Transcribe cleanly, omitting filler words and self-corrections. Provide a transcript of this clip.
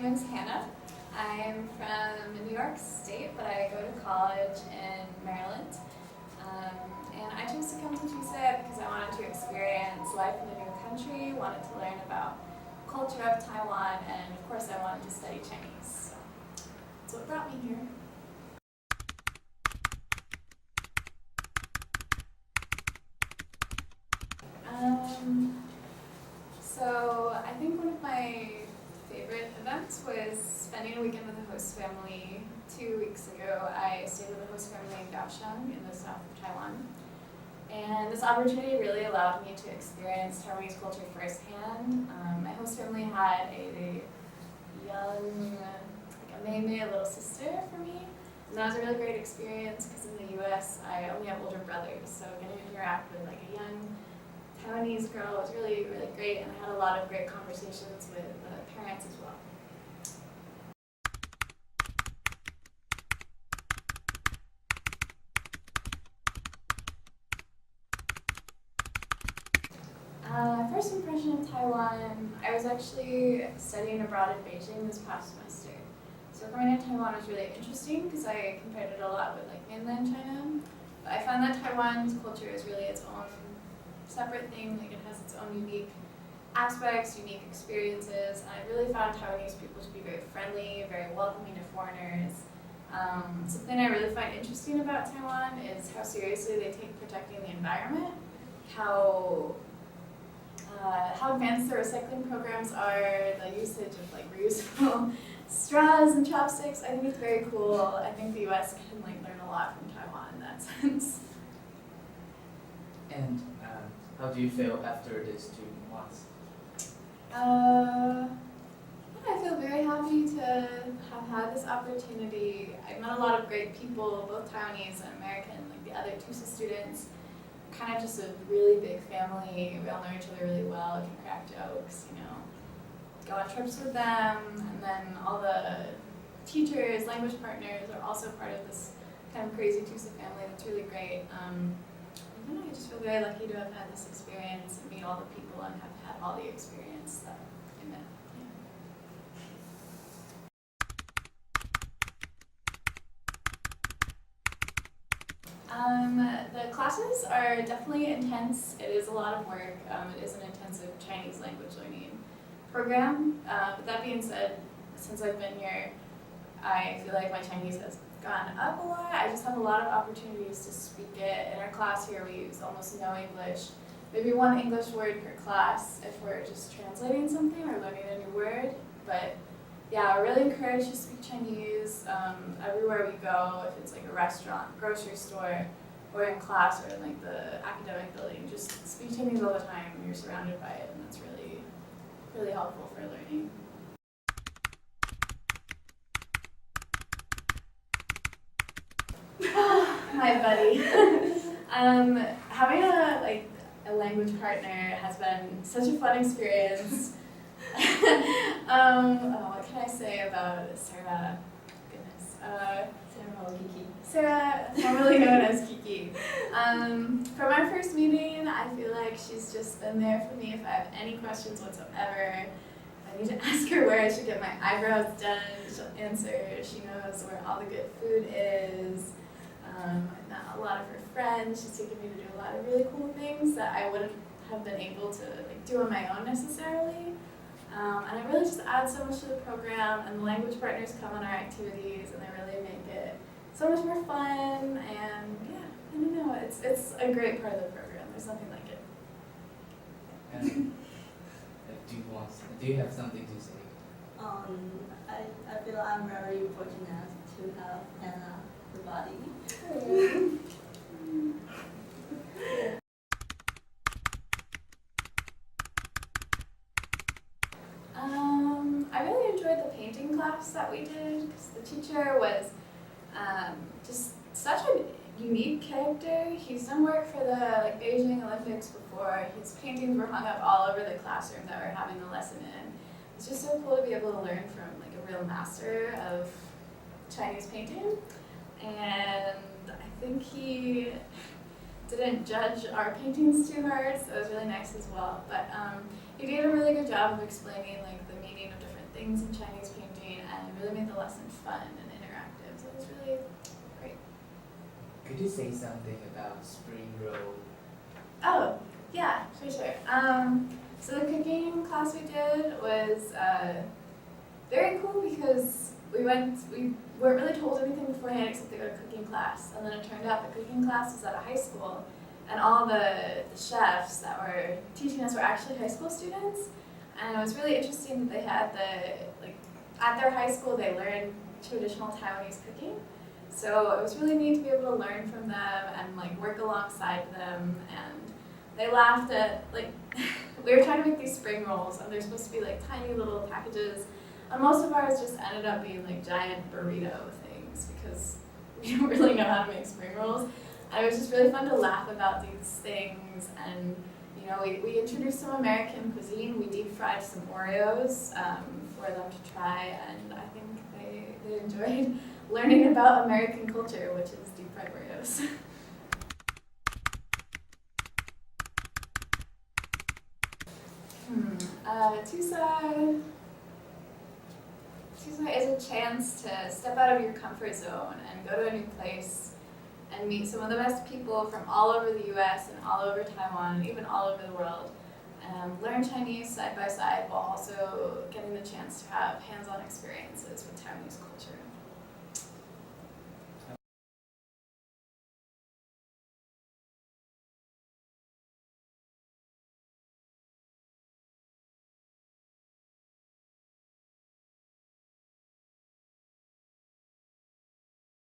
name is Hannah. I'm from New York State, but I go to college in Maryland. And I chose to come to GSA because I wanted to experience life in a new country, wanted to learn about culture of Taiwan, and of course I wanted to study Chinese. So that's what brought me here. So I think one of my favorite events was spending a weekend with a host family. 2 weeks ago, I stayed with a host family in Kaohsiung in the south of Taiwan. And this opportunity really allowed me to experience Taiwanese culture firsthand. My host family had a young, like a Mei, a little sister for me. And that was a really great experience because in the US, I only have older brothers. So getting to interact with like a young Taiwanese girl was really, really great. And I had a lot of great conversations with parents as well. First impression of Taiwan, I was actually studying abroad in Beijing this past semester. So coming to Taiwan was really interesting because I compared it a lot with like mainland China. But I found that Taiwan's culture is really its own separate thing, like it has its own unique aspects, unique experiences, and I really found Taiwanese people to be very friendly, very welcoming to foreigners. Something I really find interesting about Taiwan is how seriously they take protecting the environment, how advanced their recycling programs are, the usage of like reusable straws and chopsticks. I think it's very cool. I think the US can like learn a lot from Taiwan in that sense. And how do you feel after these 2 months? I feel very happy to have had this opportunity. I've met a lot of great people, both Taiwanese and American, like the other TUSA students. Kind of just a really big family. We all know each other really well, can crack jokes, go on trips with them, and then all the teachers, language partners are also part of this kind of crazy TUSA family that's really great. I just feel very lucky to have had this experience and meet all the people and have had all the experience that I met. The classes are definitely intense. It is a lot of work. It is an intensive Chinese language learning program. But that being said, since I've been here, I feel like my Chinese has gone up a lot. I just have a lot of opportunities to speak it. In our class here, we use almost no English. Maybe one English word per class if we're just translating something or learning a new word. But yeah, we're really encouraged to speak Chinese everywhere we go. If it's like a restaurant, grocery store, or in class, or in like the academic building, just speak Chinese all the time. You're surrounded by it, and that's really, really helpful for learning. My buddy. Having a language partner has been such a fun experience. What can I say about Sarah? Goodness. Sarah or Kiki. Sarah, formerly known as Kiki. From our first meeting, I feel like she's just been there for me if I have any questions whatsoever. If I need to ask her where I should get my eyebrows done, she'll answer. She knows where all the good food is. I've met a lot of her friends. She's taken me to do a lot of really cool things that I wouldn't have been able to do on my own necessarily. And it really just adds so much to the program, and the language partners come on our activities, and they really make it so much more fun. And yeah, I don't know, it's a great part of the program. There's nothing like it. And do you have something to say? I feel I'm very fortunate to have Hannah, the body. I really enjoyed the painting class that we did because the teacher was just such a unique character. He's done work for the Beijing Olympics before. His paintings were hung up all over the classroom that we're having the lesson in. It's just so cool to be able to learn from a real master of Chinese painting. And I think he didn't judge our paintings too hard, so it was really nice as well. But he did a really good job of explaining the meaning of different things in Chinese painting and really made the lesson fun and interactive. So it was really great. Could you say something about spring roll? Oh, yeah, for sure. So the cooking class we did was very cool because we weren't really told anything beforehand except to go to cooking class. And then it turned out the cooking class was at a high school, and all the chefs that were teaching us were actually high school students. And it was really interesting that they had at their high school they learned traditional Taiwanese cooking. So it was really neat to be able to learn from them and work alongside them. And they laughed at we were trying to make these spring rolls, and they're supposed to be tiny little packages. And most of ours just ended up being giant burrito things because we don't really know how to make spring rolls. And it was just really fun to laugh about these things. And we introduced some American cuisine. We deep fried some Oreos for them to try, and I think they enjoyed learning about American culture, which is deep fried Oreos. Tucson is a chance to step out of your comfort zone and go to a new place and meet some of the best people from all over the US and all over Taiwan and even all over the world. Learn Chinese side by side while also getting the chance to have hands-on experiences with Taiwanese culture.